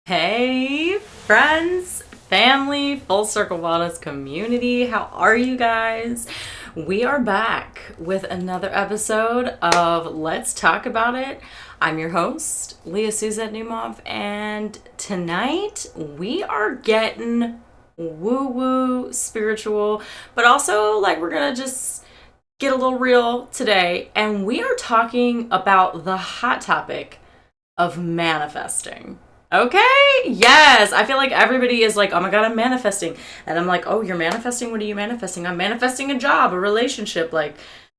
Hey, friends, family, Full Circle Wellness community. How are you guys? We are back with another episode of Let's Talk About It. I'm your host, Leah Suzette Newmoff, and tonight we are getting woo-woo spiritual, but also we're gonna just get a little real today, and we are talking about the hot topic of manifesting. Okay, yes. I feel like everybody is like, oh my God, I'm manifesting. And I'm like, oh, you're manifesting? What are you manifesting? I'm manifesting a job, a relationship.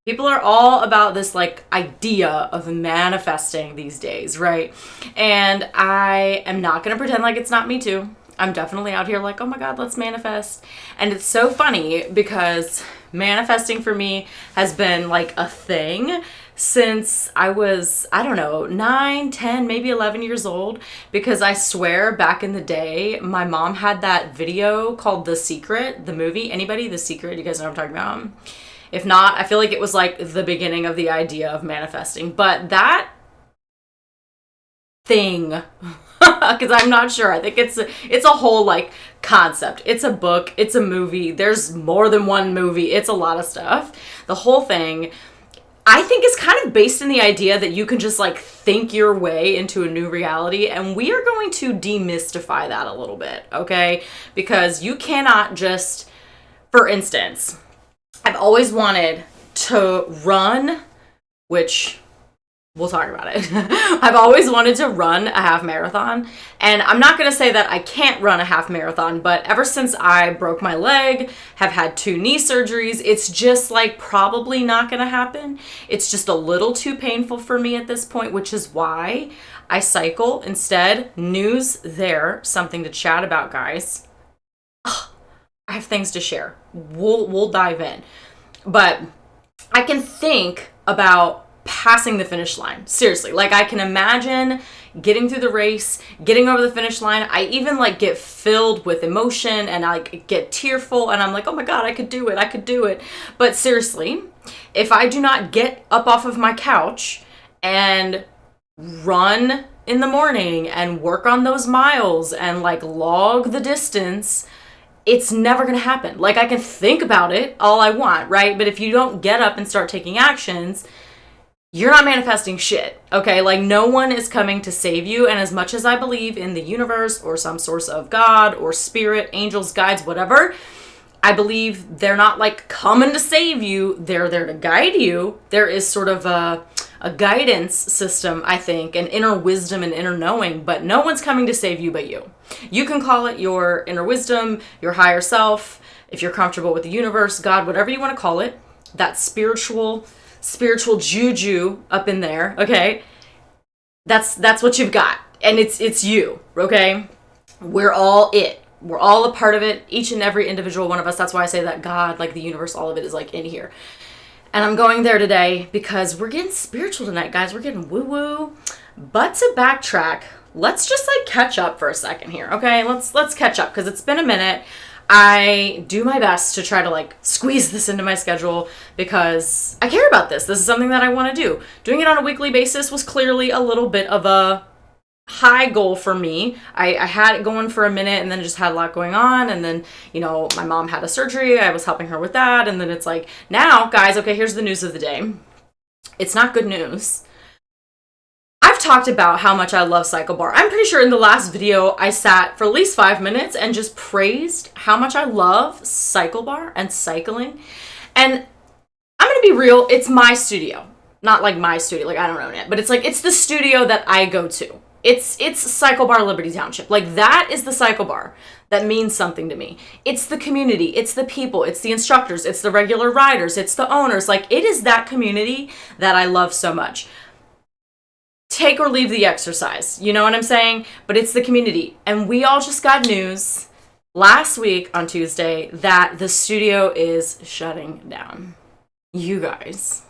People are all about this idea of manifesting these days, right? And I am not going to pretend like it's not me too. I'm definitely out here like, oh my God, let's manifest. And it's so funny because manifesting for me has been a thing since I was, I don't know, 9, 10, maybe 11 years old, because I swear back in the day, my mom had that video called The Secret, the movie. Anybody? The Secret? You guys know what I'm talking about? If not, I feel like it was the beginning of the idea of manifesting. But that thing, because I'm not sure. I think it's a whole concept. It's a book. It's a movie. There's more than one movie. It's a lot of stuff. The whole thing, I think, is kind of based in the idea that you can just think your way into a new reality, and we are going to demystify that a little bit, okay? Because you cannot just, for instance, I've always wanted to run, which we'll talk about it. I've always wanted to run a half marathon, and I'm not going to say that I can't run a half marathon, but ever since I broke my leg, have had 2 knee surgeries, it's just probably not going to happen. It's just a little too painful for me at this point, which is why I cycle instead. News there, something to chat about, guys. Ugh, I have things to share. We'll dive in. But I can think about passing the finish line. Seriously, I can imagine getting through the race, getting over the finish line. I even get filled with emotion and I get tearful and I'm like, oh my God, I could do it. I could do it. But seriously, if I do not get up off of my couch and run in the morning and work on those miles and log the distance, it's never going to happen. I can think about it all I want, right? But if you don't get up and start taking actions, you're not manifesting shit, okay? No one is coming to save you. And as much as I believe in the universe or some source of God or spirit, angels, guides, whatever, I believe they're not coming to save you. They're there to guide you. There is sort of a guidance system, I think, an inner wisdom and inner knowing, but no one's coming to save you but you. You can call it your inner wisdom, your higher self, if you're comfortable with the universe, God, whatever you want to call it, that spiritual juju up in there, okay? That's what you've got. And it's you, okay? We're all it. We're all a part of it, each and every individual one of us. That's why I say that God, the universe, all of it is in here. And I'm going there today because we're getting spiritual tonight, guys. We're getting woo-woo. But to backtrack, let's just catch up for a second here, okay? Let's catch up because it's been a minute. I do my best to try to squeeze this into my schedule because I care about this. This is something that I want to do. Doing it on a weekly basis was clearly a little bit of a high goal for me. I had it going for a minute and then just had a lot going on. And then, my mom had a surgery. I was helping her with that. And then it's now, guys, okay, here's the news of the day. It's not good news. I've talked about how much I love CycleBar. I'm pretty sure in the last video I sat for at least 5 minutes and just praised how much I love CycleBar and cycling. And I'm going to be real, it's my studio. Not my studio, I don't own it, but it's the studio that I go to. It's CycleBar Liberty Township. That is the CycleBar that means something to me. It's the community, it's the people, it's the instructors, it's the regular riders, it's the owners. It is that community that I love so much. Take or leave the exercise, you know what I'm saying? But it's the community. And we all just got news last week on Tuesday that the studio is shutting down. You guys.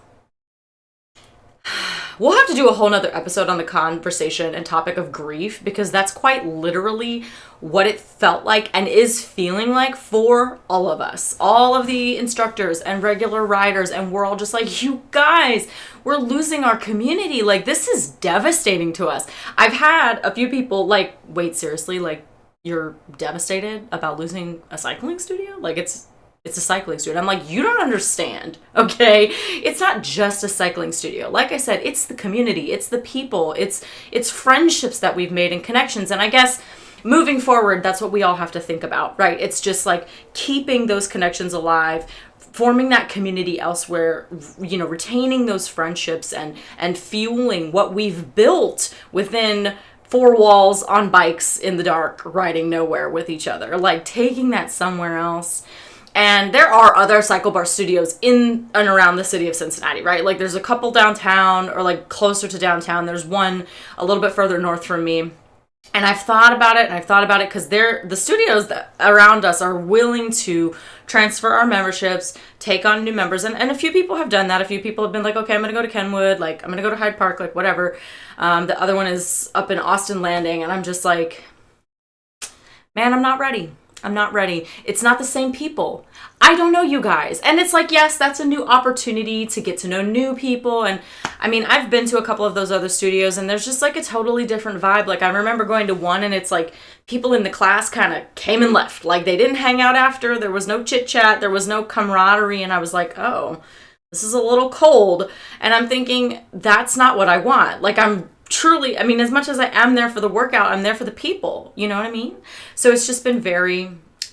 We'll have to do a whole nother episode on the conversation and topic of grief, because that's quite literally what it felt like and is feeling like for all of us, all of the instructors and regular riders. And we're all just like, you guys, we're losing our community. Like, this is devastating to us. I've had a few people like, wait, seriously, like, you're devastated about losing a cycling studio? Like, it's a cycling studio. I'm like, you don't understand, okay? It's not just a cycling studio. Like I said, it's the community, it's the people, it's friendships that we've made and connections. And I guess moving forward, that's what we all have to think about, right? It's just like keeping those connections alive, forming that community elsewhere, you know, retaining those friendships and fueling what we've built within four walls on bikes in the dark, riding nowhere with each other, like taking that somewhere else. And there are other cycle bar studios in and around the city of Cincinnati, right? Like, there's a couple downtown, or like closer to downtown. There's one a little bit further north from me. And I've thought about it because the studios that around us are willing to transfer our memberships, take on new members. And a few people have done that. A few people have been like, okay, I'm going to go to Kenwood. Like, I'm going to go to Hyde Park, like whatever. The other one is up in Austin Landing. And I'm just like, man, I'm not ready. I'm not ready. It's not the same people. I don't know you guys. And it's like, yes, that's a new opportunity to get to know new people. And I mean, I've been to a couple of those other studios, and there's just like a totally different vibe. Like, I remember going to one, and it's like people in the class kind of came and left. Like, they didn't hang out after. There was no chit chat. There was no camaraderie. And I was like, oh, this is a little cold. And I'm thinking, that's not what I want. Like, I'm truly, I mean, as much as I am there for the workout, I'm there for the people. You know what I mean? So it's just been very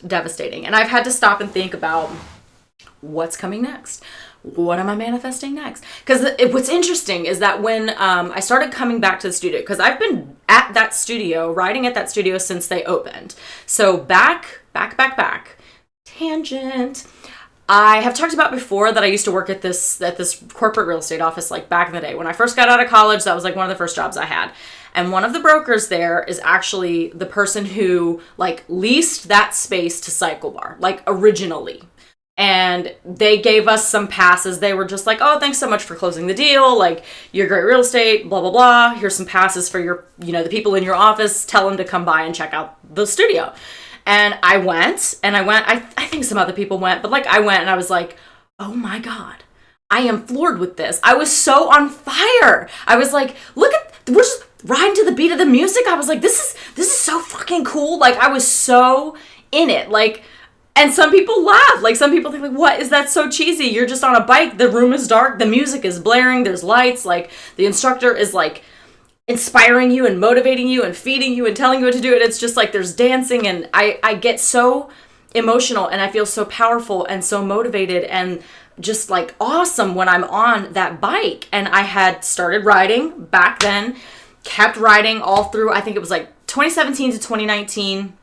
devastating. And I've had to stop and think about what's coming next. What am I manifesting next? Because what's interesting is that when I started coming back to the studio, because I've been at that studio, riding at that studio since they opened. So back, tangent. I have talked about before that I used to work at this corporate real estate office, like back in the day. When I first got out of college, that was like one of the first jobs I had. And one of the brokers there is actually the person who like leased that space to Cycle Bar, like originally. And they gave us some passes. They were just like, oh, thanks so much for closing the deal. Like, you're great real estate, blah, blah, blah. Here's some passes for your, you know, the people in your office. Tell them to come by and check out the studio. And I went, I think some other people went, but like I went and I was like, oh my God, I am floored with this. I was so on fire. I was like, look at, we're just riding to the beat of the music. I was like, this is so fucking cool. Like, I was so in it. Like, and some people laugh. Like, some people think like, what is that so cheesy? You're just on a bike. The room is dark. The music is blaring. There's lights. Like, the instructor is like inspiring you and motivating you and feeding you and telling you what to do. And it's just like there's dancing, and I get so emotional and I feel so powerful and so motivated and just like awesome when I'm on that bike. And I had started riding back then, kept riding all through, I think it was like 2017 to 2019,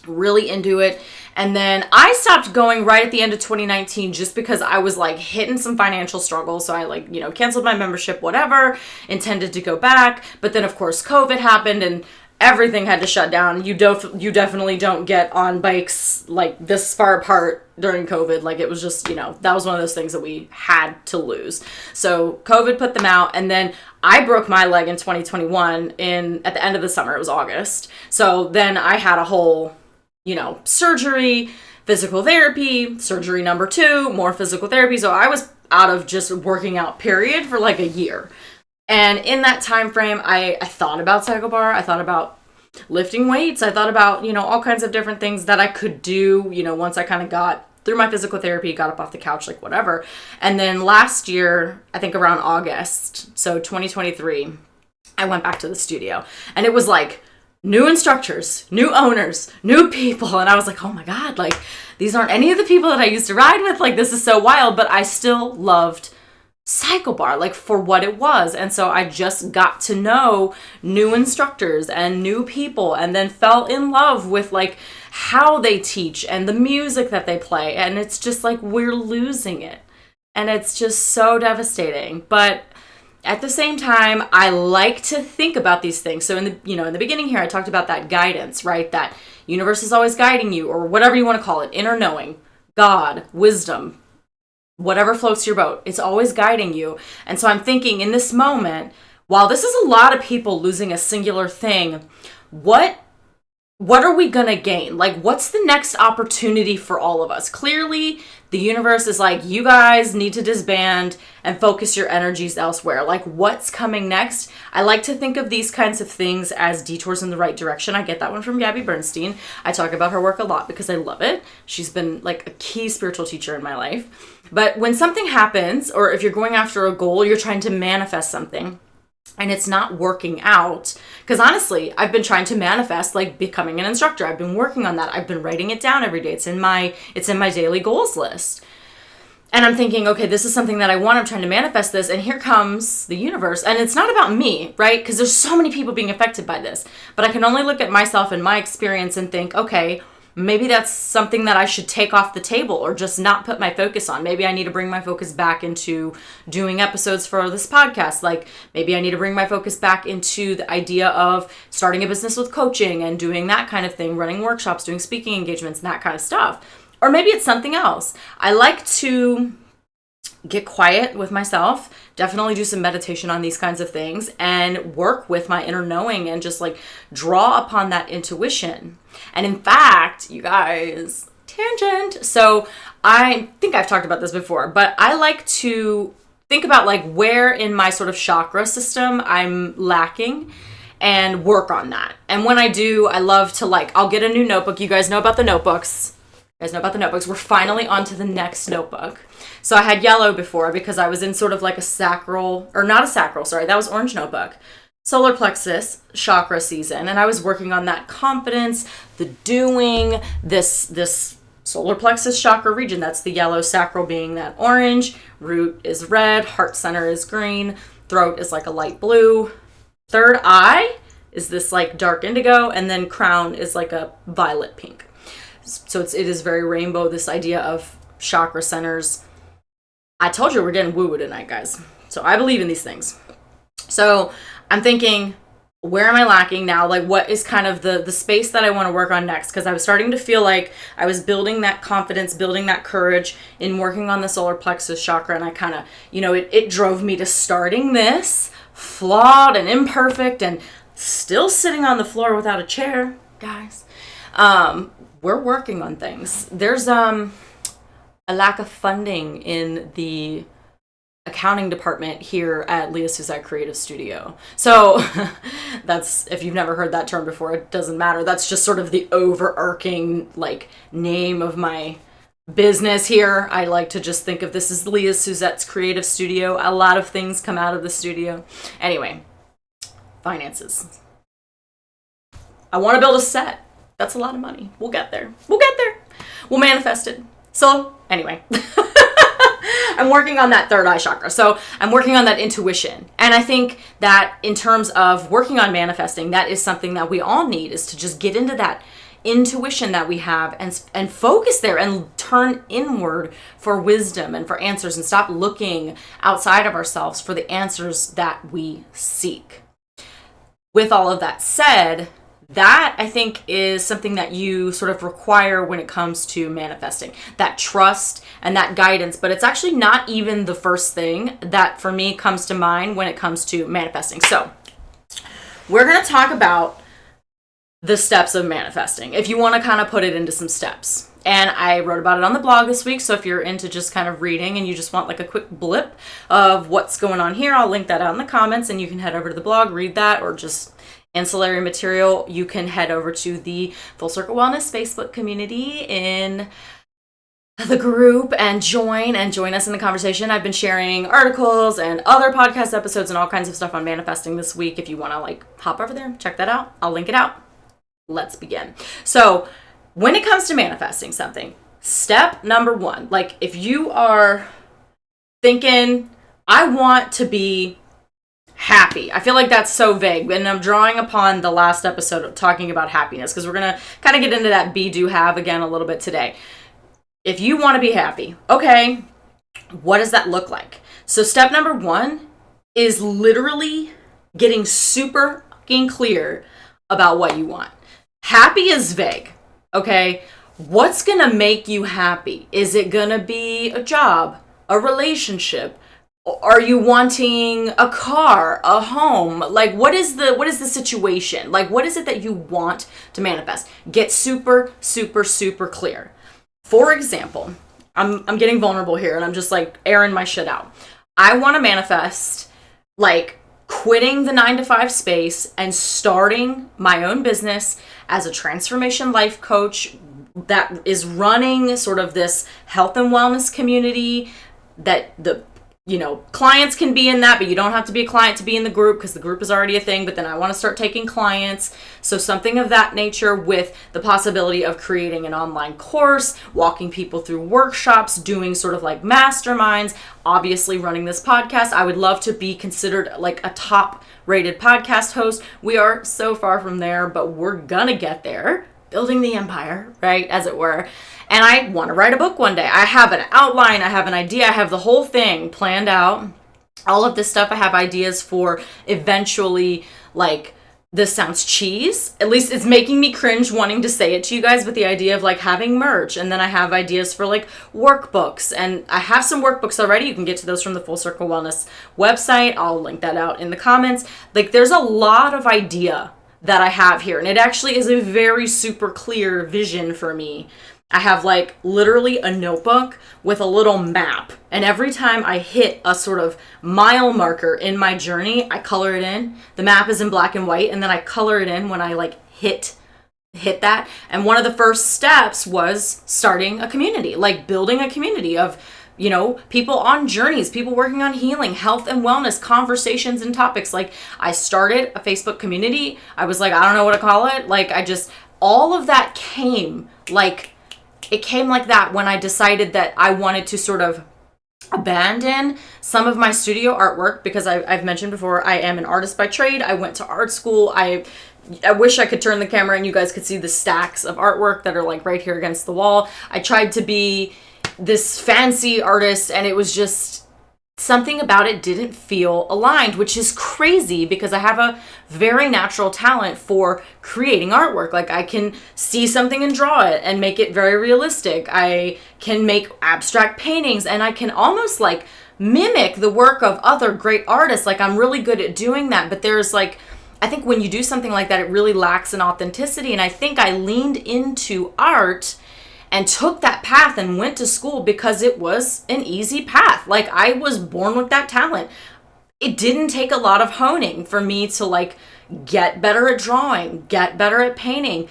really into it. And then I stopped going right at the end of 2019 just because I was like hitting some financial struggles. So I like, you know, canceled my membership, whatever, intended to go back. But then of course COVID happened and everything had to shut down. You definitely don't get on bikes like this far apart during COVID. Like, it was just, you know, that was one of those things that we had to lose. So COVID put them out, and then I broke my leg in 2021 at the end of the summer. It was August. So then I had a whole, you know, surgery, physical therapy, surgery number 2, more physical therapy. So I was out of just working out, period, for like a year. And in that time frame, I thought about Cycle Bar. I thought about lifting weights. I thought about, you know, all kinds of different things that I could do, you know, once I kind of got through my physical therapy, got up off the couch, like whatever. And then last year, I think around August, so 2023, I went back to the studio. And it was like new instructors, new owners, new people. And I was like, oh my God, like, these aren't any of the people that I used to ride with. Like, this is so wild. But I still loved Cycle Bar, like, for what it was. And so I just got to know new instructors and new people, and then fell in love with like how they teach and the music that they play. And it's just like, we're losing it. And it's just so devastating. But at the same time, I like to think about these things. So in the beginning here, I talked about that guidance, right? That universe is always guiding you, or whatever you want to call it, inner knowing, God, wisdom, whatever floats your boat. It's always guiding you. And so I'm thinking in this moment, while this is a lot of people losing a singular thing, what are we going to gain? Like, what's the next opportunity for all of us? Clearly, the universe is like, you guys need to disband and focus your energies elsewhere. Like, what's coming next? I like to think of these kinds of things as detours in the right direction. I get that one from Gabby Bernstein. I talk about her work a lot because I love it. She's been like a key spiritual teacher in my life. But when something happens, or if you're going after a goal, you're trying to manifest something, and it's not working out, because honestly, I've been trying to manifest like becoming an instructor. I've been working on that. I've been writing it down every day. It's in my daily goals list. And I'm thinking, okay, this is something that I want. I'm trying to manifest this. And here comes the universe. And it's not about me, right? Because there's so many people being affected by this. But I can only look at myself and my experience and think, okay, maybe that's something that I should take off the table or just not put my focus on. Maybe I need to bring my focus back into doing episodes for this podcast. Like, maybe I need to bring my focus back into the idea of starting a business with coaching and doing that kind of thing, running workshops, doing speaking engagements, and that kind of stuff. Or maybe it's something else. I like to get quiet with myself, definitely do some meditation on these kinds of things, and work with my inner knowing and just like draw upon that intuition. And in fact, you guys, tangent. So I think I've talked about this before, but I like to think about like where in my sort of chakra system I'm lacking and work on that. And when I do, I love to I'll get a new notebook. You guys know about the notebooks. We're finally on to the next notebook. So I had yellow before because I was in sort of like that was orange notebook. Solar plexus chakra season, and I was working on that confidence, the doing, this solar plexus chakra region. That's the yellow, sacral being that orange, root is red, heart center is green, throat is like a light blue, third eye is this like dark indigo, and then crown is like a violet pink. So it is very rainbow, this idea of chakra centers. I told you we're getting woo-woo tonight, guys. So I believe in these things. So I'm thinking, where am I lacking now? Like, what is kind of the space that I want to work on next? Because I was starting to feel like I was building that confidence, building that courage in working on the solar plexus chakra. And I kind of, it drove me to starting this flawed and imperfect and still sitting on the floor without a chair, guys. We're working on things. There's a lack of funding in the accounting department here at Leah Suzette Creative Studio. So that's, if you've never heard that term before, it doesn't matter. That's just sort of the overarching name of my business here. I like to just think of this as Leah Suzette's Creative Studio. A lot of things come out of the studio. Anyway, finances. I want to build a set. That's a lot of money. We'll get there. We'll manifest it. So anyway, I'm working on that third eye chakra. So I'm working on that intuition. And I think that in terms of working on manifesting, that is something that we all need, is to just get into that intuition that we have and focus there and turn inward for wisdom and for answers and stop looking outside of ourselves for the answers that we seek. With all of that said, that, I think, is something that you sort of require when it comes to manifesting. That trust and that guidance, but it's actually not even the first thing that, for me, comes to mind when it comes to manifesting. So, we're going to talk about the steps of manifesting, if you want to kind of put it into some steps. And I wrote about it on the blog this week, so if you're into just kind of reading and you just want like a quick blip of what's going on here, I'll link that out in the comments, and you can head over to the blog, read that, or just ancillary material, you can head over to the Full Circle Wellness Facebook community in the group and join us in the conversation. I've been sharing articles and other podcast episodes and all kinds of stuff on manifesting this week. If you want to hop over there, check that out. I'll link it out. Let's begin. So when it comes to manifesting something, step number one, if you are thinking, I want to be happy. I feel like that's so vague, and I'm drawing upon the last episode of talking about happiness, because we're going to kind of get into that be, do, have again a little bit today. If you want to be happy, okay, what does that look like? So step number one is literally getting super fucking clear about what you want. Happy is vague, okay? What's going to make you happy? Is it going to be a job, a a relationship? Are you wanting a car, a home? Like, what is the situation? Like, what is it that you want to manifest? Get super, super, super clear. For example, I'm getting vulnerable here and I'm just like airing my shit out. I want to manifest like quitting the 9-to-5 space and starting my own business as a transformation life coach that is running sort of this health and wellness community that the clients can be in that, but you don't have to be a client to be in the group because the group is already a thing. But then I want to start taking clients. So something of that nature with the possibility of creating an online course, walking people through workshops, doing sort of like masterminds, obviously running this podcast. I would love to be considered like a top rated podcast host. We are so far from there, but we're gonna get there. Building the empire, right, as it were. And I want to write a book one day. I have an outline, I have an idea, I have the whole thing planned out. All of this stuff I have ideas for eventually, like, this sounds cheese. At least it's making me cringe wanting to say it to you guys, but the idea of like having merch. And then I have ideas for like workbooks. And I have some workbooks already. You can get to those from the Full Circle Wellness website. I'll link that out in the comments. Like, there's a lot of idea that I have here. And it actually is a very super clear vision for me. I have like literally a notebook with a little map. And every time I hit a sort of mile marker in my journey, I color it in. The map is in black and white. And then I color it in when I like hit that. And one of the first steps was starting a community, like building a community of, people on journeys, people working on healing, health and wellness, conversations and topics. Like, I started a Facebook community. I was like, I don't know what to call it. Like, all of that came like that when I decided that I wanted to sort of abandon some of my studio artwork, because I've mentioned before, I am an artist by trade. I went to art school. I wish I could turn the camera and you guys could see the stacks of artwork that are like right here against the wall. I tried to be this fancy artist and it was just something about it didn't feel aligned, which is crazy because I have a very natural talent for creating artwork. Like, I can see something and draw it and make it very realistic. I can make abstract paintings and I can almost like mimic the work of other great artists. Like, I'm really good at doing that, but there's like, I think when you do something like that, it really lacks in authenticity. And I think I leaned into art and took that path and went to school because it was an easy path. Like, I was born with that talent. It didn't take a lot of honing for me to like get better at drawing, get better at painting.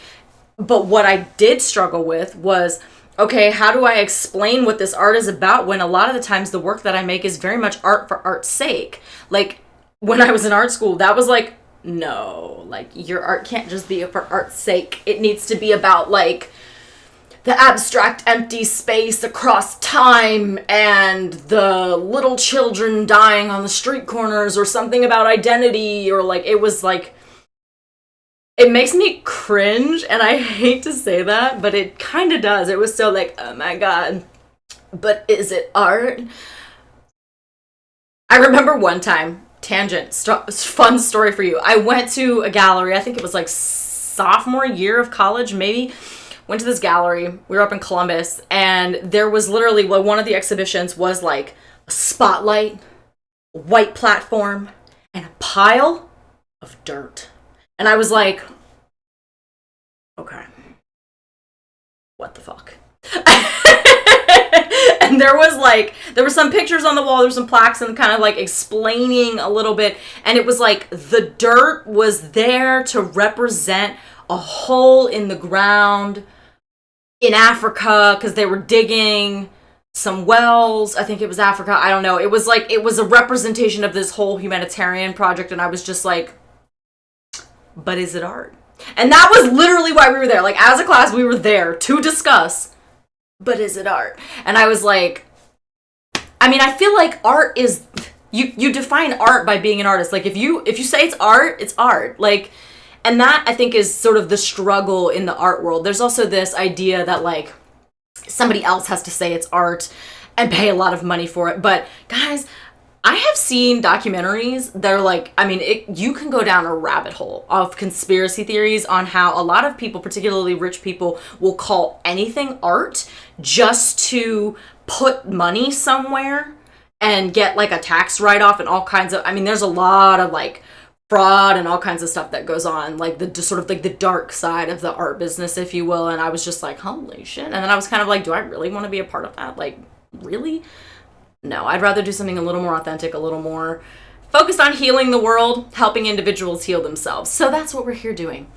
But what I did struggle with was, okay, how do I explain what this art is about when a lot of the times the work that I make is very much art for art's sake? Like, when I was in art school, that was like, no, like, your art can't just be for art's sake. It needs to be about like the abstract empty space across time and the little children dying on the street corners or something about identity, or like, it was like, it makes me cringe and I hate to say that, but it kind of does. It was so like, oh my God, but is it art? I remember one time, tangent, fun story for you. I went to a gallery, I think it was like sophomore year of college, maybe. Went to this gallery. We were up in Columbus, and there was literally, well, one of the exhibitions was like a spotlight, a white platform, and a pile of dirt. And I was like, okay, what the fuck? And there were some pictures on the wall, there were some plaques and kind of like explaining a little bit. And it was like the dirt was there to represent a hole in the ground in Africa because they were digging some wells. I think it was Africa. I don't know. It was a representation of this whole humanitarian project. And I was just like, but is it art? And that was literally why we were there. Like, as a class, we were there to discuss, but is it art? And I was like, I mean, I feel like art is, you define art by being an artist. Like, if you say it's art, it's art. Like, and that, I think, is sort of the struggle in the art world. There's also this idea that, like, somebody else has to say it's art and pay a lot of money for it. But, guys, I have seen documentaries that are like, I mean, you can go down a rabbit hole of conspiracy theories on how a lot of people, particularly rich people, will call anything art just to put money somewhere and get like a tax write-off and all kinds of, I mean, there's a lot of like fraud and all kinds of stuff that goes on, like the sort of like the dark side of the art business, if you will. And I was just like, holy shit. And then I was kind of like, do I really want to be a part of that? Like, really? No, I'd rather do something a little more authentic, a little more focused on healing the world, helping individuals heal themselves. So that's what we're here doing.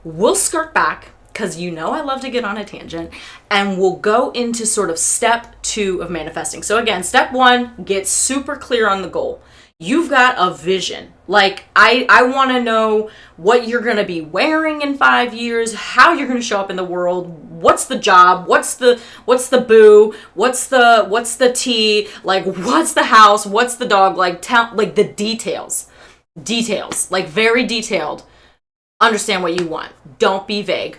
We'll skirt back, because you know I love to get on a tangent, and we'll go into sort of step 2 of manifesting. So again, step 1, get super clear on the goal. You've got a vision. Like, I want to know what you're going to be wearing in 5 years, how you're going to show up in the world, what's the job, what's the boo, what's the tea, like, what's the house, what's the dog, like, like the details, like very detailed. Understand what you want. Don't be vague.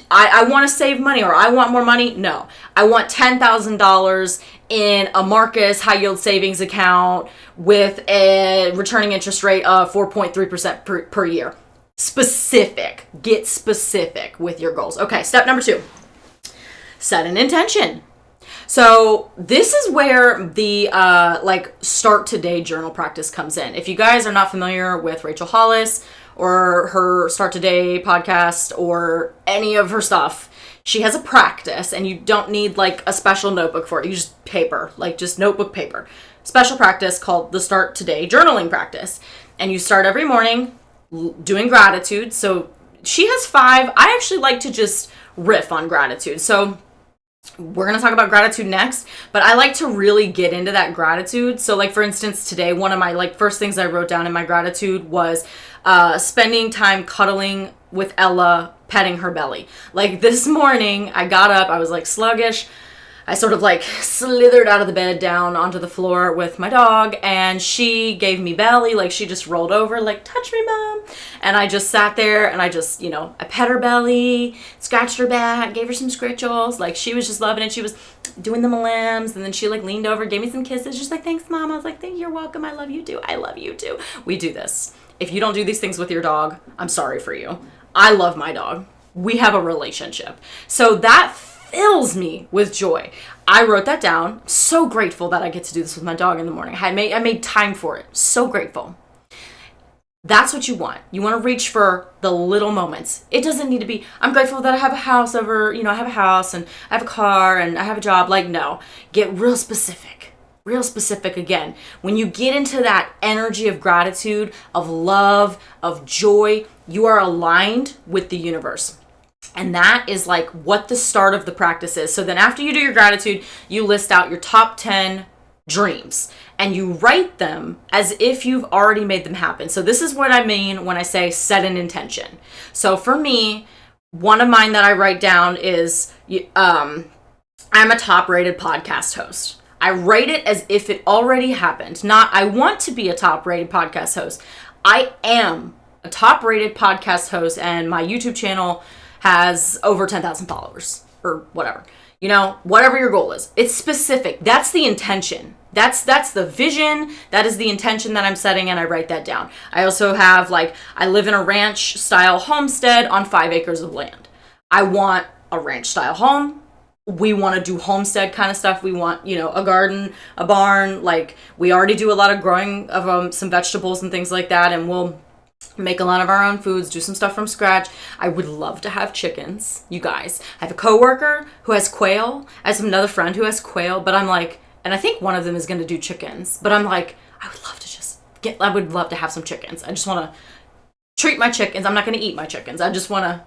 I want to save money, or I want more money. No, I want $10,000 in a Marcus high yield savings account with a returning interest rate of 4.3% per year. Specific. Get specific with your goals. Okay, step number 2. Set an intention. So this is where the like start today journal practice comes in. If you guys are not familiar with Rachel Hollis or her Start Today podcast or any of her stuff, she has a practice, and you don't need like a special notebook for it. You just paper, like just notebook paper. Special practice called the Start Today journaling practice. And you start every morning doing gratitude. So she has 5. I actually like to just riff on gratitude. So we're going to talk about gratitude next, but I like to really get into that gratitude. So like, for instance, today, one of my like first things I wrote down in my gratitude was spending time cuddling with Ella, petting her belly. Like this morning, I got up, I was like sluggish. I sort of like slithered out of the bed down onto the floor with my dog, and she gave me belly. Like she just rolled over, like, touch me, mom. And I just sat there and I just, you know, I pet her belly, scratched her back, gave her some scritchels. Like she was just loving it. She was doing the malams, and then she like leaned over, gave me some kisses. She's like, thanks, mom. I was like, you're welcome. I love you too. I love you too. We do this. If you don't do these things with your dog, I'm sorry for you. I love my dog. We have a relationship. So that fills me with joy. I wrote that down. So grateful that I get to do this with my dog in the morning. I made time for it. So grateful. That's what you want. You want to reach for the little moments. It doesn't need to be, I'm grateful that I have a house over, I have a house and I have a car and I have a job. Like, no, get real specific. Real specific again. When you get into that energy of gratitude, of love, of joy, you are aligned with the universe. And that is like what the start of the practice is. So then after you do your gratitude, you list out your top 10 dreams and you write them as if you've already made them happen. So this is what I mean when I say set an intention. So for me, one of mine that I write down is I'm a top rated podcast host. I write it as if it already happened. Not I want to be a top rated podcast host. I am a top rated podcast host, and my YouTube channel has over 10,000 followers or whatever. Whatever your goal is. It's specific. That's the intention. That's the vision. That is the intention that I'm setting, and I write that down. I also have I live in a ranch style homestead on 5 acres of land. I want a ranch style home. We want to do homestead kind of stuff. We want, a garden, a barn. We already do a lot of growing of some vegetables and things like that, and we'll make a lot of our own foods, do some stuff from scratch. I would love to have chickens, you guys. I have a coworker who has quail. I have another friend who has quail, but I'm like, and I think one of them is going to do chickens, but I'm like, I would love to have some chickens. I just want to treat my chickens. I'm not going to eat my chickens. I just want to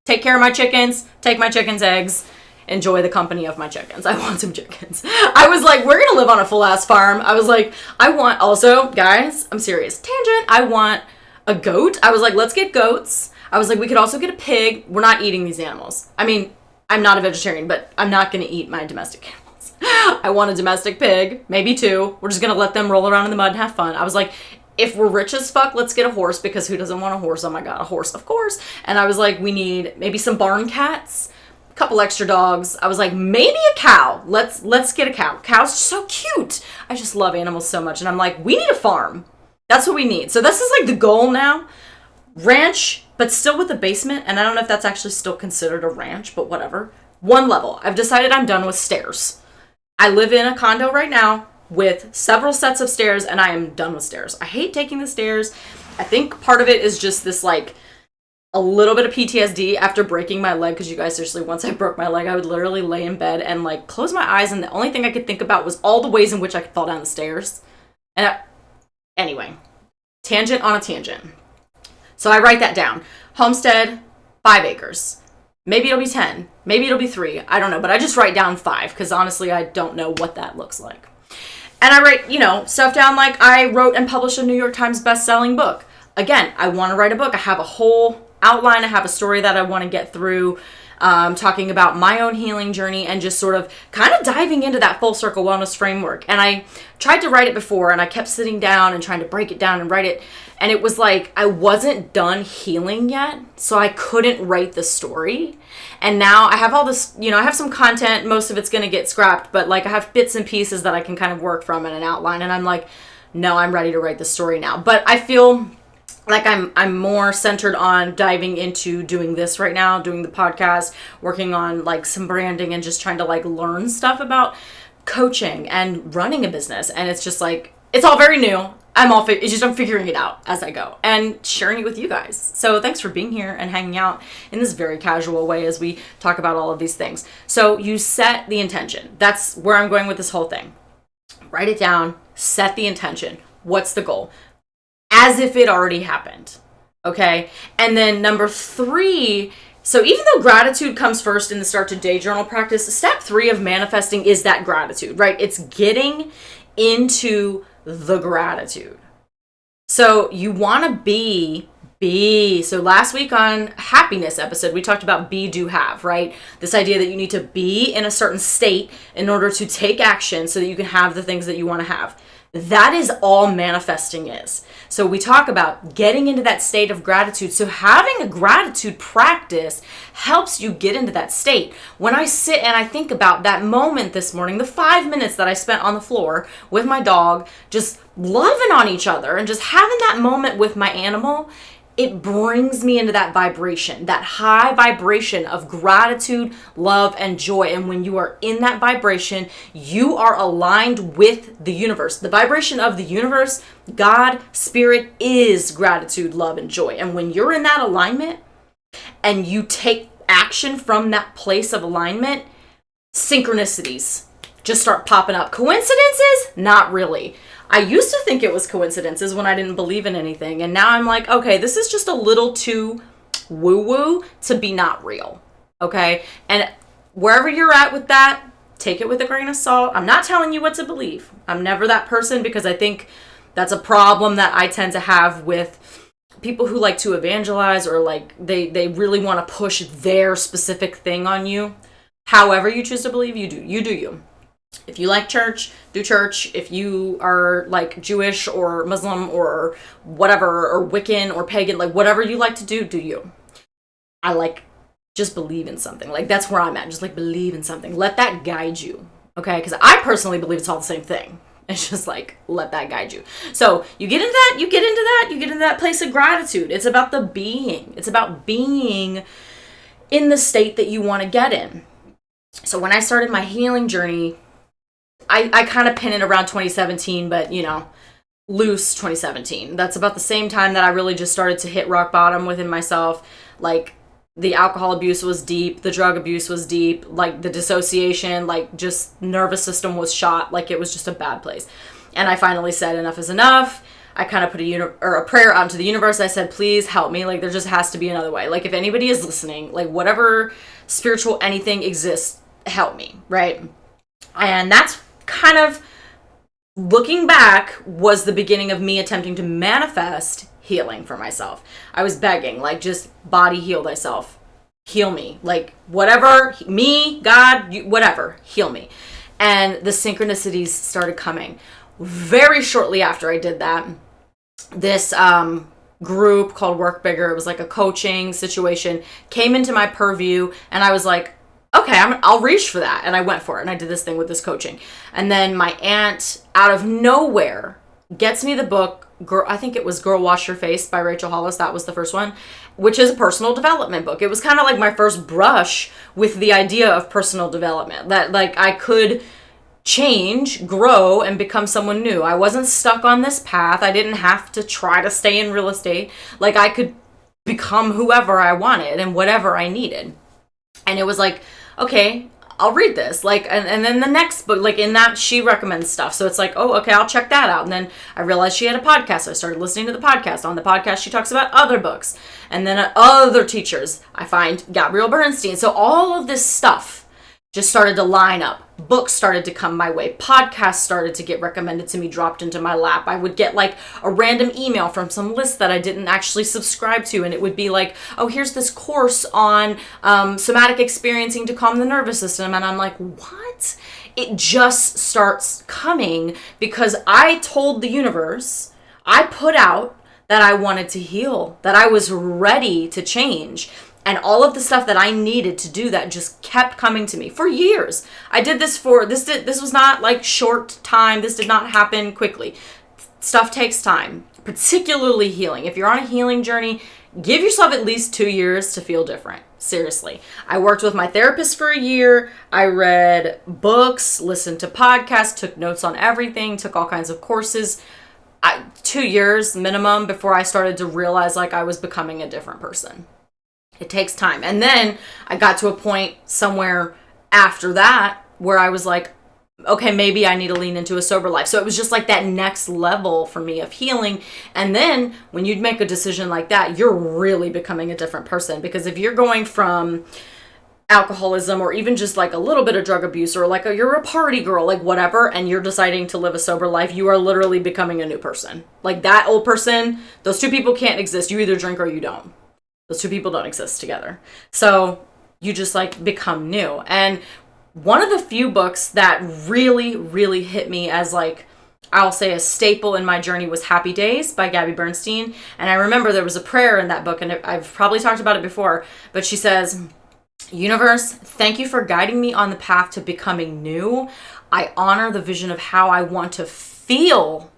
take care of my chickens, take my chickens' eggs, enjoy the company of my chickens. I want some chickens. I was like, we're going to live on a full ass farm. I was like, also, guys, I'm serious. Tangent. I want a goat. I was like, let's get goats. I was like, we could also get a pig. We're not eating these animals. I mean, I'm not a vegetarian, but I'm not going to eat my domestic animals. I want a domestic pig, maybe 2. We're just going to let them roll around in the mud and have fun. I was like, if we're rich as fuck, let's get a horse, because who doesn't want a horse? Oh my God, a horse, of course. And I was like, we need maybe some barn cats, a couple extra dogs. I was like, maybe a cow. Let's get a cow. Cows are so cute. I just love animals so much. And I'm like, we need a farm. That's what we need. So this is the goal now. Ranch, but still with a basement. And I don't know if that's actually still considered a ranch, but whatever. 1 level. I've decided I'm done with stairs. I live in a condo right now with several sets of stairs, and I am done with stairs. I hate taking the stairs. I think part of it is just this, like, a little bit of PTSD after breaking my leg, because you guys, seriously, once I broke my leg, I would literally lay in bed and, like, close my eyes, and the only thing I could think about was all the ways in which I could fall down the stairs. Anyway, tangent on a tangent. So I write that down. Homestead, 5 acres. Maybe it'll be 10. Maybe it'll be 3. I don't know. But I just write down 5 because honestly, I don't know what that looks like. And I write, stuff down like I wrote and published a New York Times best-selling book. Again, I want to write a book. I have a whole outline. I have a story that I want to get through, talking about my own healing journey and just sort of kind of diving into that full circle wellness framework. And I tried to write it before, and I kept sitting down and trying to break it down and write it. And it was like I wasn't done healing yet, so I couldn't write the story. And now I have all this, I have some content. Most of it's going to get scrapped, but like I have bits and pieces that I can kind of work from in an outline. And I'm like, no, I'm ready to write the story now. But I feel like I'm more centered on diving into doing this right now, doing the podcast, working on like some branding and just trying to like learn stuff about coaching and running a business. And it's just like, it's all very new. I'm figuring it out as I go and sharing it with you guys. So thanks for being here and hanging out in this very casual way as we talk about all of these things. So you set the intention. That's where I'm going with this whole thing. Write it down, set the intention. What's the goal? As if it already happened. Okay. And then number 3, so even though gratitude comes first in the Start to Day journal practice, step 3 of manifesting is that gratitude, right? It's getting into the gratitude. So you want to be. So last week on happiness episode, we talked about be, do, have, right? This idea that you need to be in a certain state in order to take action so that you can have the things that you want to have. That is all manifesting is. So we talk about getting into that state of gratitude. So having a gratitude practice helps you get into that state. When I sit and I think about that moment this morning, the 5 minutes that I spent on the floor with my dog, just loving on each other and just having that moment with my animal, it brings me into that vibration, that high vibration of gratitude, love, and joy. And when you are in that vibration, you are aligned with the universe. The vibration of the universe, God, spirit, is gratitude, love, and joy. And when you're in that alignment and you take action from that place of alignment, synchronicities just start popping up. Coincidences? Not really. I used to think it was coincidences when I didn't believe in anything. And now I'm like, okay, this is just a little too woo-woo to be not real. Okay? And wherever you're at with that, take it with a grain of salt. I'm not telling you what to believe. I'm never that person because I think that's a problem that I tend to have with people who like to evangelize or like they really want to push their specific thing on you. However you choose to believe, you do. You do you. If you like church, do church. If you are like Jewish or Muslim or whatever, or Wiccan or pagan, like whatever you like to do, do you. I like just believe in something. Like that's where I'm at. Just like believe in something. Let that guide you. Okay? Because I personally believe it's all the same thing. It's just like, let that guide you. So you get into that, you get into that place of gratitude. It's about the being. It's about being in the state that you want to get in. So when I started my healing journey, I kind of pin it around 2017, but loose 2017. That's about the same time that I really just started to hit rock bottom within myself. Like the alcohol abuse was deep, the drug abuse was deep, like the dissociation, like just nervous system was shot, like it was just a bad place. And I finally said enough is enough. I kind of put a prayer out into the universe. I said, please help me. Like there just has to be another way. Like if anybody is listening, like whatever spiritual anything exists, help me, right? And that's kind of, looking back, was the beginning of me attempting to manifest healing for myself. I was begging, like, just body heal thyself. Heal me. Like, whatever, me, God, whatever, heal me. And the synchronicities started coming. Very shortly after I did that, this group called Work Bigger, it was like a coaching situation, came into my purview, and I was like, okay, I'll reach for that. And I went for it. And I did this thing with this coaching. And then my aunt, out of nowhere, gets me the book, I think it was Girl Wash Your Face by Rachel Hollis. That was the first one, which is a personal development book. It was kind of like my first brush with the idea of personal development. That like I could change, grow, and become someone new. I wasn't stuck on this path. I didn't have to try to stay in real estate. Like, I could become whoever I wanted and whatever I needed. And it was like, okay, I'll read this. Like, and then the next book, like in that, she recommends stuff. So it's like, oh, okay, I'll check that out. And then I realized she had a podcast. So I started listening to the podcast. On the podcast, she talks about other books. And then other teachers, I find Gabrielle Bernstein. So all of this stuff just started to line up. Books started to come my way. Podcasts started to get recommended to me, dropped into my lap. I would get like a random email from some list that I didn't actually subscribe to. And it would be like, oh, here's this course on somatic experiencing to calm the nervous system. And I'm like, what? It just starts coming because I told the universe, I put out that I wanted to heal, that I was ready to change. And all of the stuff that I needed to do that just kept coming to me for years. I did this this was not like short time. This did not happen quickly. Stuff takes time, particularly healing. If you're on a healing journey, give yourself at least 2 years to feel different. Seriously. I worked with my therapist for a year. I read books, listened to podcasts, took notes on everything, took all kinds of courses. 2 years minimum before I started to realize like I was becoming a different person. It takes time. And then I got to a point somewhere after that where I was like, okay, maybe I need to lean into a sober life. So it was just like that next level for me of healing. And then when you make a decision like that, you're really becoming a different person. Because if you're going from alcoholism or even just like a little bit of drug abuse or like you're a party girl, like whatever, and you're deciding to live a sober life, you are literally becoming a new person. Like that old person, those two people can't exist. You either drink or you don't. Those two people don't exist together. So you just like become new. And one of the few books that really, really hit me as like, I'll say a staple in my journey was Happy Days by Gabby Bernstein. And I remember there was a prayer in that book, and I've probably talked about it before, but she says, universe, thank you for guiding me on the path to becoming new. I honor the vision of how I want to feel.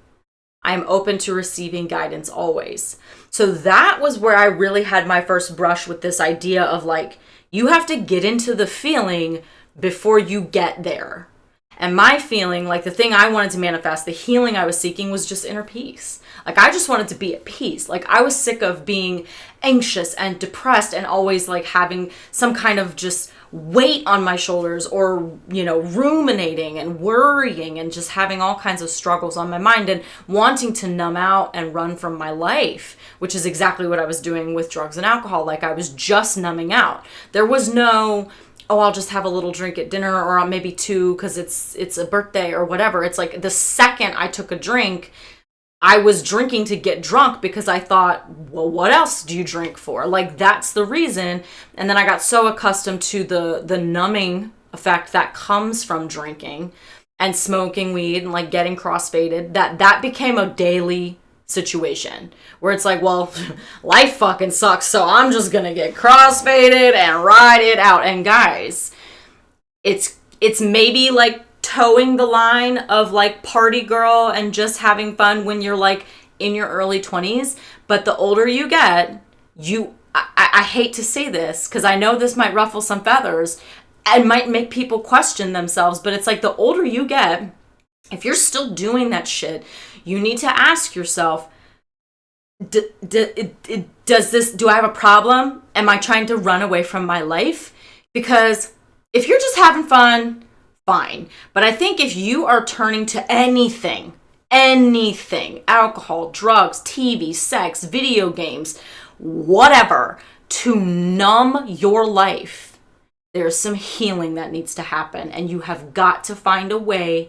I am open to receiving guidance always. So that was where I really had my first brush with this idea of like, you have to get into the feeling before you get there. And my feeling, like the thing I wanted to manifest, the healing I was seeking was just inner peace. Like I just wanted to be at peace. Like I was sick of being anxious and depressed and always like having some kind of just weight on my shoulders or, you know, ruminating and worrying and just having all kinds of struggles on my mind and wanting to numb out and run from my life, which is exactly what I was doing with drugs and alcohol. Like I was just numbing out. There was no, oh, I'll just have a little drink at dinner or maybe two because it's a birthday or whatever. It's like the second I took a drink, I was drinking to get drunk because I thought, well, what else do you drink for? Like, that's the reason. And then I got so accustomed to the numbing effect that comes from drinking and smoking weed and like getting crossfaded that became a daily situation where it's like, well, life fucking sucks, so I'm just gonna get crossfaded and ride it out. And guys, it's maybe like towing the line of like party girl and just having fun when you're like in your early 20s, but the older you get, I hate to say this because I know this might ruffle some feathers and might make people question themselves, but it's like the older you get, if you're still doing that shit, you need to ask yourself, do I have a problem? Am I trying to run away from my life? Because if you're just having fun, fine. But I think if you are turning to anything, alcohol, drugs, TV, sex, video games, whatever, to numb your life, there's some healing that needs to happen. And you have got to find a way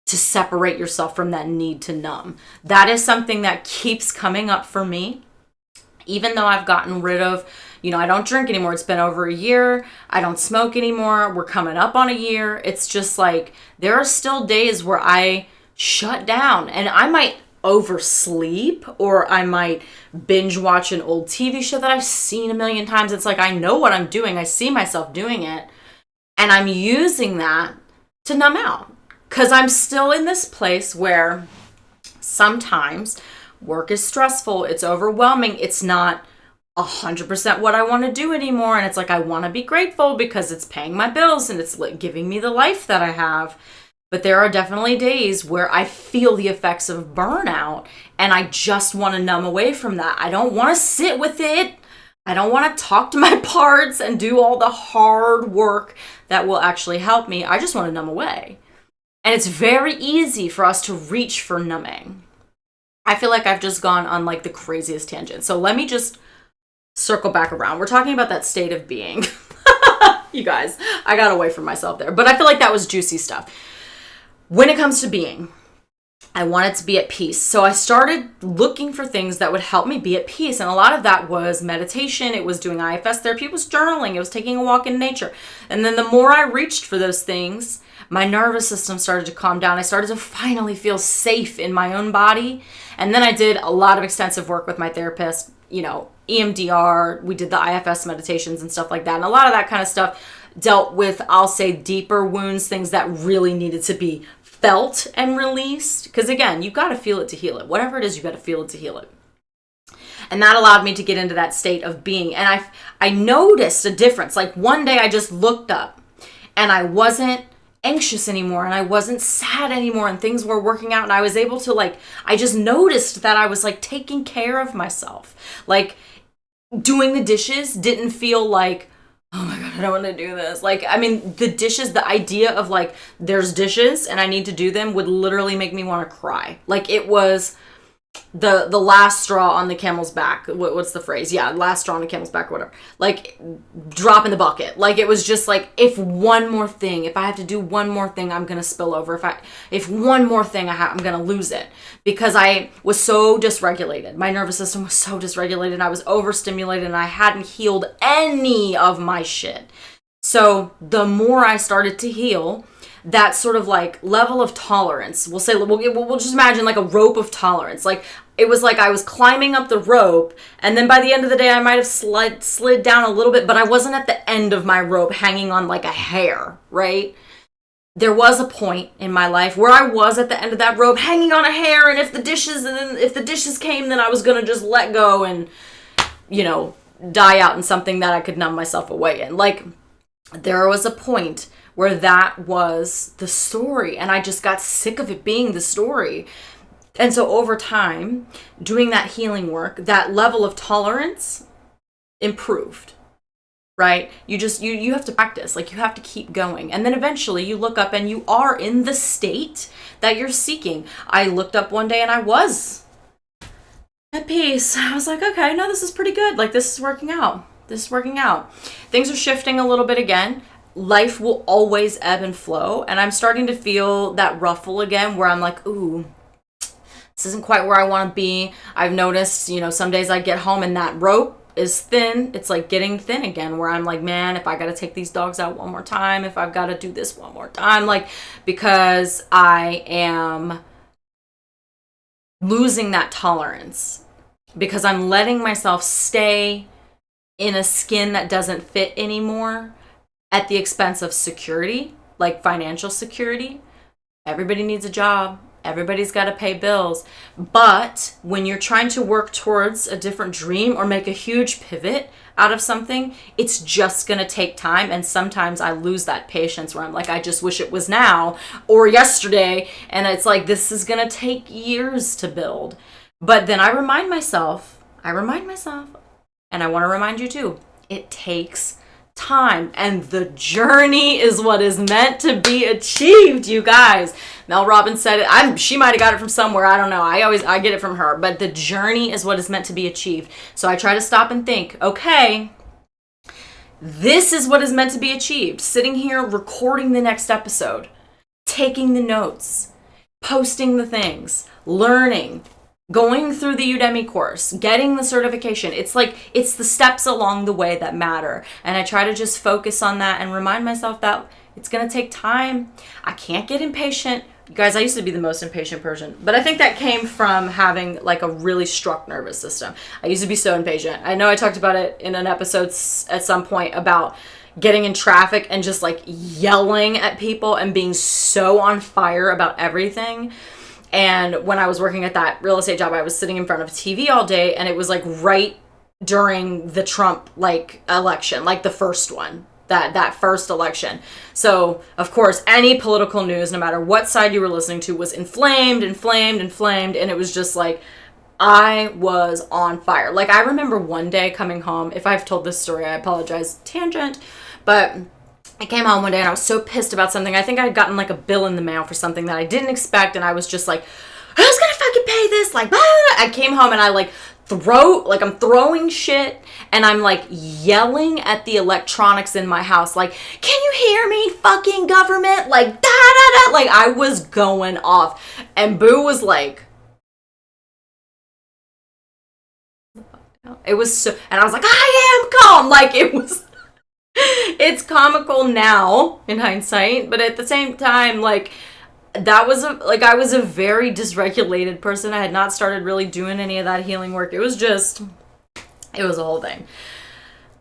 to separate yourself from that need to numb. That is something that keeps coming up for me. Even though I've gotten rid of, I don't drink anymore. It's been over a year. I don't smoke anymore. We're coming up on a year. It's just like, there are still days where I shut down and I might oversleep or I might binge watch an old TV show that I've seen a million times. It's like, I know what I'm doing. I see myself doing it. And I'm using that to numb out. Because I'm still in this place where sometimes work is stressful. It's overwhelming. It's not 100% what I want to do anymore. And it's like, I want to be grateful because it's paying my bills and it's like giving me the life that I have. But there are definitely days where I feel the effects of burnout and I just want to numb away from that. I don't want to sit with it. I don't want to talk to my parts and do all the hard work that will actually help me. I just want to numb away. And it's very easy for us to reach for numbing. I feel like I've just gone on like the craziest tangent. So let me just circle back around. We're talking about that state of being. You guys, I got away from myself there. But I feel like that was juicy stuff. When it comes to being, I wanted to be at peace. So I started looking for things that would help me be at peace. And a lot of that was meditation. It was doing IFS therapy. It was journaling. It was taking a walk in nature. And then the more I reached for those things, my nervous system started to calm down. I started to finally feel safe in my own body. And then I did a lot of extensive work with my therapist, EMDR. We did the IFS meditations and stuff like that. And a lot of that kind of stuff dealt with, I'll say, deeper wounds, things that really needed to be felt and released. Because again, you got to feel it to heal it. Whatever it is, you got to feel it to heal it. And that allowed me to get into that state of being. And I noticed a difference. Like one day I just looked up and I wasn't anxious anymore and I wasn't sad anymore and things were working out and I was able to I just noticed that I was taking care of myself. Like doing the dishes didn't feel like, oh my God, I don't want to do this. The dishes, the idea of there's dishes and I need to do them would literally make me want to cry. It was the last straw on the camel's back. What's the phrase? Yeah, last straw on the camel's back, or whatever. Drop in the bucket. It was just if one more thing, if I have to do one more thing, I'm going to spill over. If one more thing I'm going to lose it because I was so dysregulated. My nervous system was so dysregulated. I was overstimulated and I hadn't healed any of my shit. So the more I started to heal, that sort of level of tolerance, we'll just imagine a rope of tolerance. It was I was climbing up the rope and then by the end of the day I might have slid down a little bit, but I wasn't at the end of my rope hanging on like a hair, right? There was a point in my life where I was at the end of that rope hanging on a hair, and if the dishes came, then I was gonna just let go and die out in something that I could numb myself away in. There was a point where that was the story and I just got sick of it being the story. And so over time, doing that healing work, that level of tolerance improved, right? You have to practice, you have to keep going. And then eventually you look up and you are in the state that you're seeking. I looked up one day and I was at peace. I was like, okay, no, this is pretty good. This is working out. Things are shifting a little bit again. Life will always ebb and flow. And I'm starting to feel that ruffle again where I'm like, ooh, this isn't quite where I want to be. I've noticed, some days I get home and that rope is thin. It's getting thin again where I'm like, man, if I got to take these dogs out one more time, if I've got to do this one more time, because I am losing that tolerance because I'm letting myself stay in a skin that doesn't fit anymore at the expense of security, financial security. Everybody needs a job. Everybody's got to pay bills. But when you're trying to work towards a different dream or make a huge pivot out of something, it's just going to take time. And sometimes I lose that patience where I'm I just wish it was now or yesterday. And it's this is going to take years to build. But then I remind myself, and I want to remind you too, it takes time, and the journey is what is meant to be achieved, you guys. Mel Robbins said it. She might have got it from somewhere. I don't know. I get it from her, but the journey is what is meant to be achieved. So I try to stop and think, okay, this is what is meant to be achieved. Sitting here, recording the next episode, taking the notes, posting the things, learning, going through the Udemy course, getting the certification. It's it's the steps along the way that matter. And I try to just focus on that and remind myself that it's going to take time. I can't get impatient. You guys, I used to be the most impatient person, but I think that came from having a really struck nervous system. I used to be so impatient. I know I talked about it in an episode at some point about getting in traffic and just yelling at people and being so on fire about everything. And when I was working at that real estate job, I was sitting in front of a TV all day and it was right during the Trump like election, like the first one, that first election. So of course, any political news, no matter what side you were listening to, was inflamed, and it was just like, I was on fire. Like, I remember one day coming home. If I've told this story, I apologize, tangent, but I came home one day and I was so pissed about something. I think I had gotten like a bill in the mail for something that I didn't expect, and I was just like, who's gonna fucking pay this? Like, blah. I came home and I like I'm throwing shit, and I'm like yelling at the electronics in my house, like, can you hear me, fucking government? Like, da da da. Like, I was going off, and Boo was like, it was so, and I was like, I am calm. Like, it was, it's comical now in hindsight, but at the same time, like, that was I was a very dysregulated person. I had not started really doing any of that healing work. It was a whole thing.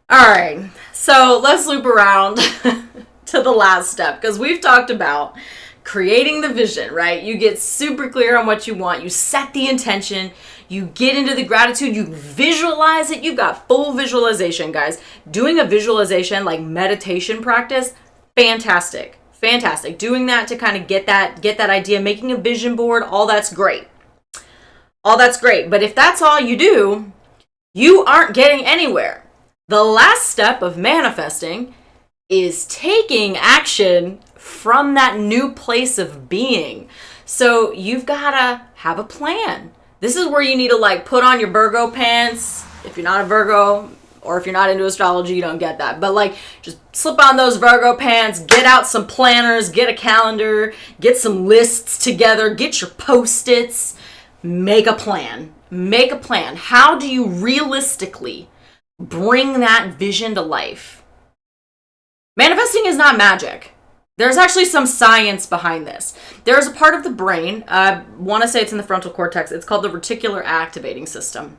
All right, so let's loop around to the last step, because we've talked about creating the vision, right? You get super clear on what you want. You set the intention. You get into the gratitude. You visualize it. You've got full visualization, guys. Doing a visualization, like meditation practice, fantastic. Fantastic. Doing that to kind of get that idea, making a vision board, all that's great. All that's great. But if that's all you do, you aren't getting anywhere. The last step of manifesting is taking action from that new place of being. So you've got to have a plan. This is where you need to like put on your Virgo pants. If you're not a Virgo, or if you're not into astrology, you don't get that. But like, just slip on those Virgo pants, get out some planners, get a calendar, get some lists together, get your Post-its, make a plan. Make a plan. How do you realistically bring that vision to life? Manifesting is not magic. There's actually some science behind this. There's a part of the brain, I want to say it's in the frontal cortex, it's called the reticular activating system.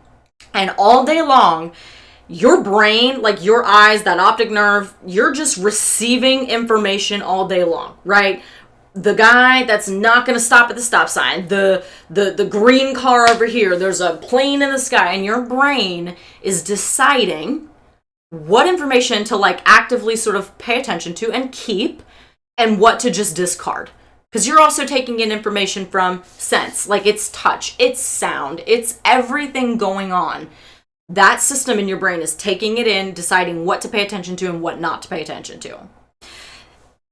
And all day long, your brain, like your eyes, that optic nerve, you're just receiving information all day long, right? The guy that's not going to stop at the stop sign, the green car over here, there's a plane in the sky, and your brain is deciding what information to like actively sort of pay attention to and keep, and what to just discard. Because you're also taking in information from sense, like it's touch, it's sound, it's everything going on. That system in your brain is taking it in, deciding what to pay attention to and what not to pay attention to.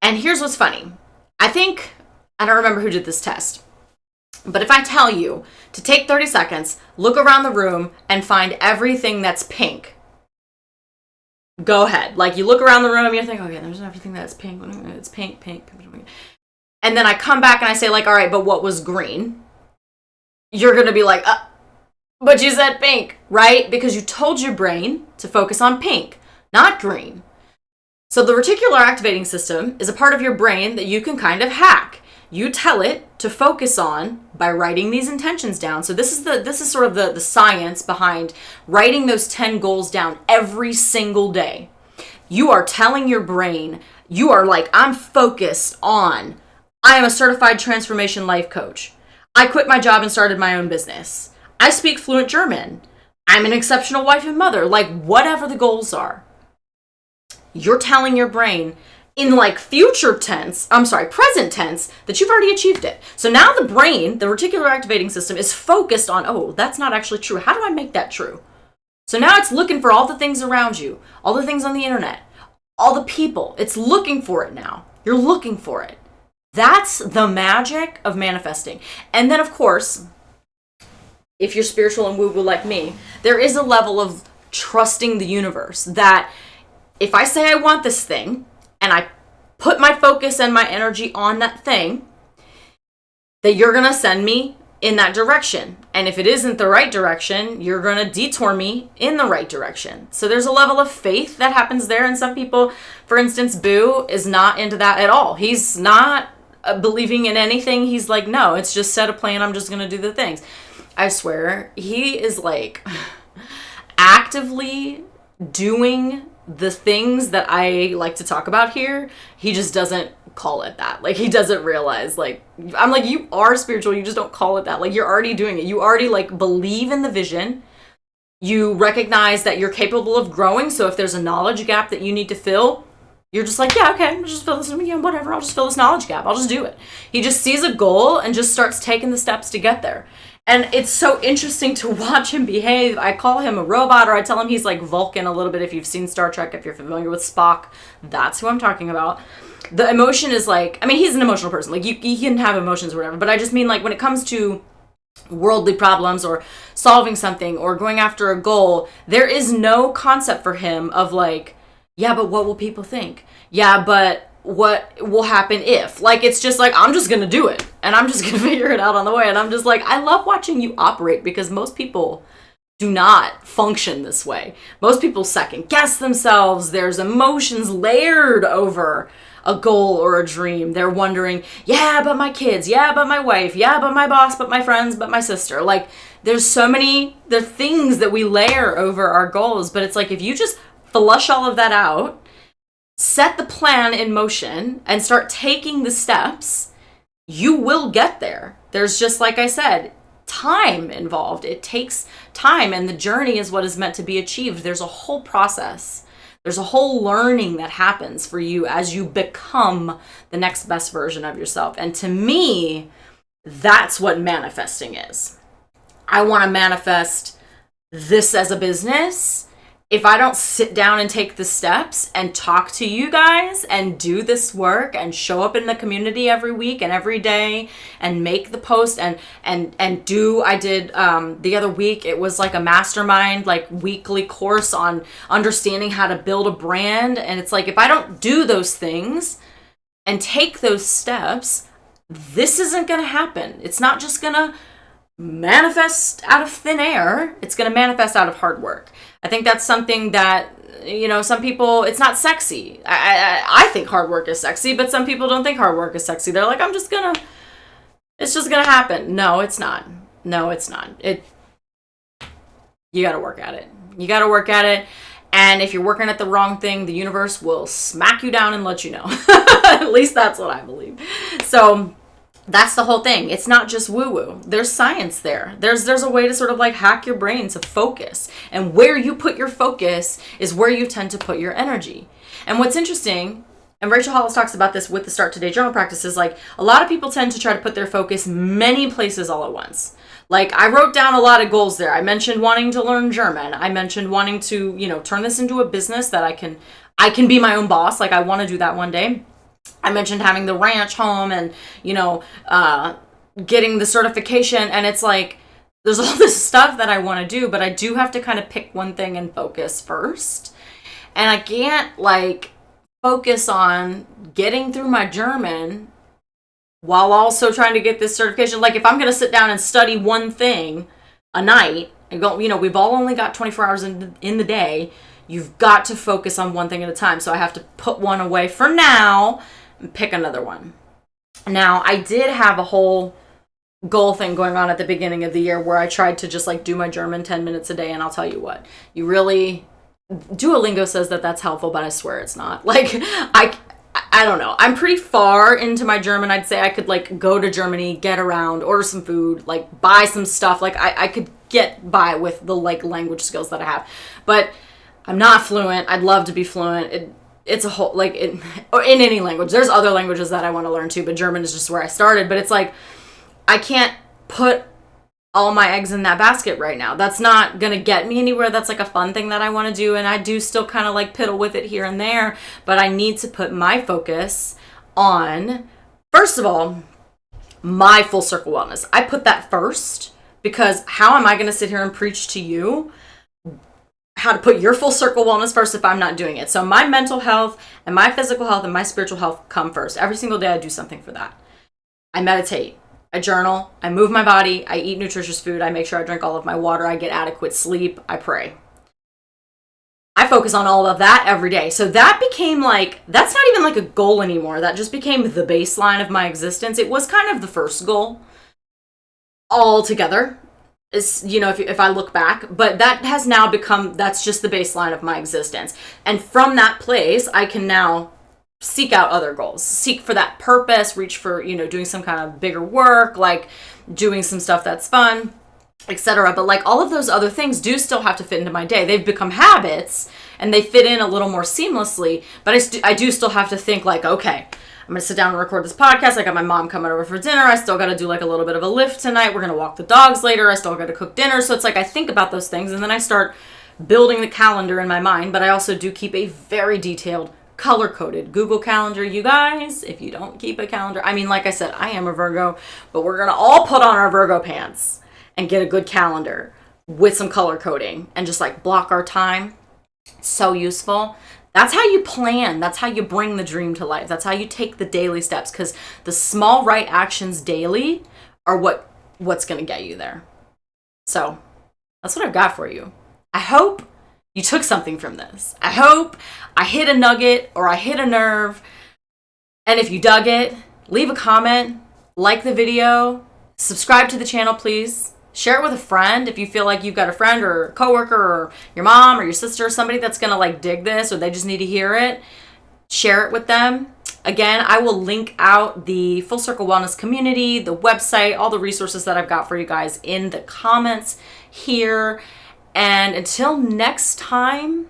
And here's what's funny. I don't remember who did this test, but if I tell you to take 30 seconds, look around the room, and find everything that's pink, go ahead. Like, you look around the room, you think, okay, there's everything that's pink. It's pink, pink. And then I come back and I say, like, all right, but what was green? You're going to be like, but you said pink, right? Because you told your brain to focus on pink, not green. So the reticular activating system is a part of your brain that you can kind of hack. You tell it to focus on by writing these intentions down. So this is sort of the science behind writing those 10 goals down every single day. You are telling your brain, you are like, I'm focused on, I am a certified transformation life coach. I quit my job and started my own business. I speak fluent German. I'm an exceptional wife and mother. Like, whatever the goals are, you're telling your brain in like present tense, that you've already achieved it. So now the brain, the reticular activating system, is focused on, oh, that's not actually true. How do I make that true? So now it's looking for all the things around you, all the things on the internet, all the people. It's looking for it now. You're looking for it. That's the magic of manifesting. And then, of course, if you're spiritual and woo-woo like me, there is a level of trusting the universe that if I say I want this thing and I put my focus and my energy on that thing, that you're going to send me in that direction. And if it isn't the right direction, you're going to detour me in the right direction. So there's a level of faith that happens there. And some people, for instance, Boo is not into that at all. He's not believing in anything. He's like, no, it's just set a plan. I'm just going to do the things. I swear, he is like actively doing the things that I like to talk about here. He just doesn't call it that. Like, he doesn't realize, like, I'm like, you are spiritual, you just don't call it that. Like, you're already doing it. You already like believe in the vision. You recognize that you're capable of growing. So if there's a knowledge gap that you need to fill, you're just like, yeah, okay, I'll just fill this, whatever, I'll just fill this knowledge gap. I'll just do it. He just sees a goal and just starts taking the steps to get there. And it's so interesting to watch him behave. I call him a robot, or I tell him he's like Vulcan a little bit. If you've seen Star Trek, if you're familiar with Spock, that's who I'm talking about. The emotion is like, I mean, he's an emotional person. Like, he can have emotions or whatever. But I just mean, like, when it comes to worldly problems or solving something or going after a goal, there is no concept for him of like, yeah, but what will people think? Yeah, but what will happen if? Like, it's just like, I'm just gonna do it and I'm just gonna figure it out on the way. And I'm just like, I love watching you operate, because most people do not function this way. Most people second guess themselves. There's emotions layered over a goal or a dream. They're wondering, yeah, but my kids, yeah, but my wife, yeah, but my boss, but my friends, but my sister. Like, there's so many, the things that we layer over our goals. But it's like, if you just flush all of that out, set the plan in motion, and start taking the steps, you will get there. There's just, like I said, time involved. It takes time, and the journey is what is meant to be achieved. There's a whole process. There's a whole learning that happens for you as you become the next best version of yourself. And to me, that's what manifesting is. I want to manifest this as a business. If I don't sit down and take the steps and talk to you guys and do this work and show up in the community every week and every day and make the post and do, I did the other week, it was like a mastermind, like weekly course on understanding how to build a brand. And it's like, if I don't do those things and take those steps, this isn't going to happen. It's not just going to manifest out of thin air. It's going to manifest out of hard work. I think that's something that, you know, some people, it's not sexy. I think hard work is sexy, but some people don't think hard work is sexy. They're like, it's just gonna happen. No, it's not. You gotta work at it. And if you're working at the wrong thing, the universe will smack you down and let you know. At least that's what I believe. So that's the whole thing. It's not just woo-woo. There's science there. There's a way to sort of like hack your brain to focus. And where you put your focus is where you tend to put your energy. And what's interesting, and Rachel Hollis talks about this with the Start Today journal practice, is like a lot of people tend to try to put their focus many places all at once. Like, I wrote down a lot of goals there. I mentioned wanting to learn German. I mentioned wanting to, you know, turn this into a business that I can be my own boss. Like, I want to do that one day. I mentioned having the ranch home and, you know, getting the certification. And it's like, there's all this stuff that I want to do, but I do have to kind of pick one thing and focus first. And I can't, like, focus on getting through my German while also trying to get this certification. Like, if I'm going to sit down and study one thing a night, and go, you know, we've all only got 24 hours in the day. You've got to focus on one thing at a time. So I have to put one away for now and pick another one. Now, I did have a whole goal thing going on at the beginning of the year where I tried to just like do my German 10 minutes a day. And I'll tell you what, Duolingo says that that's helpful, but I swear it's not. Like, I don't know. I'm pretty far into my German. I'd say I could like go to Germany, get around, order some food, like buy some stuff. Like I could get by with the like language skills that I have, but I'm not fluent. I'd love to be fluent. It's a whole, like, or in any language. There's other languages that I want to learn too, but German is just where I started. But it's like, I can't put all my eggs in that basket right now. That's not going to get me anywhere. That's like a fun thing that I want to do. And I do still kind of like piddle with it here and there, but I need to put my focus on, first of all, my full circle wellness. I put that first because how am I going to sit here and preach to you how to put your full circle wellness first if I'm not doing it? So my mental health and my physical health and my spiritual health come first. Every single day I do something for that. I meditate, I journal, I move my body, I eat nutritious food, I make sure I drink all of my water, I get adequate sleep, I pray. I focus on all of that every day. So that became like, that's not even like a goal anymore. That just became the baseline of my existence. It was kind of the first goal altogether. Is, you know, if I look back, but that has now become, that's just the baseline of my existence. And from that place, I can now seek out other goals, seek for that purpose, reach for, you know, doing some kind of bigger work, like doing some stuff that's fun. etc. But like all of those other things do still have to fit into my day. They've become habits and they fit in a little more seamlessly, but I do still have to think like, okay, I'm going to sit down and record this podcast. I got my mom coming over for dinner. I still got to do like a little bit of a lift tonight. We're going to walk the dogs later. I still got to cook dinner. So it's like I think about those things and then I start building the calendar in my mind, but I also do keep a very detailed color-coded Google Calendar. You guys, if you don't keep a calendar, I mean, like I said, I am a Virgo, but we're going to all put on our Virgo pants and get a good calendar with some color coding and just like block our time. It's so useful. That's how you plan. That's how you bring the dream to life. That's how you take the daily steps, because the small right actions daily are what's going to get you there. So that's what I've got for you. I hope you took something from this. I hope I hit a nugget or I hit a nerve. And if you dug it, leave a comment, like the video, subscribe to the channel, please. Share it with a friend if you feel like you've got a friend or a coworker or your mom or your sister or somebody that's going to like dig this or they just need to hear it. Share it with them. Again, I will link out the Full Circle Wellness community, the website, all the resources that I've got for you guys in the comments here. And until next time,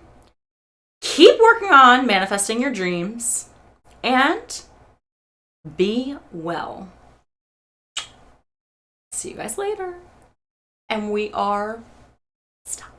keep working on manifesting your dreams and be well. See you guys later. And we are... Stop.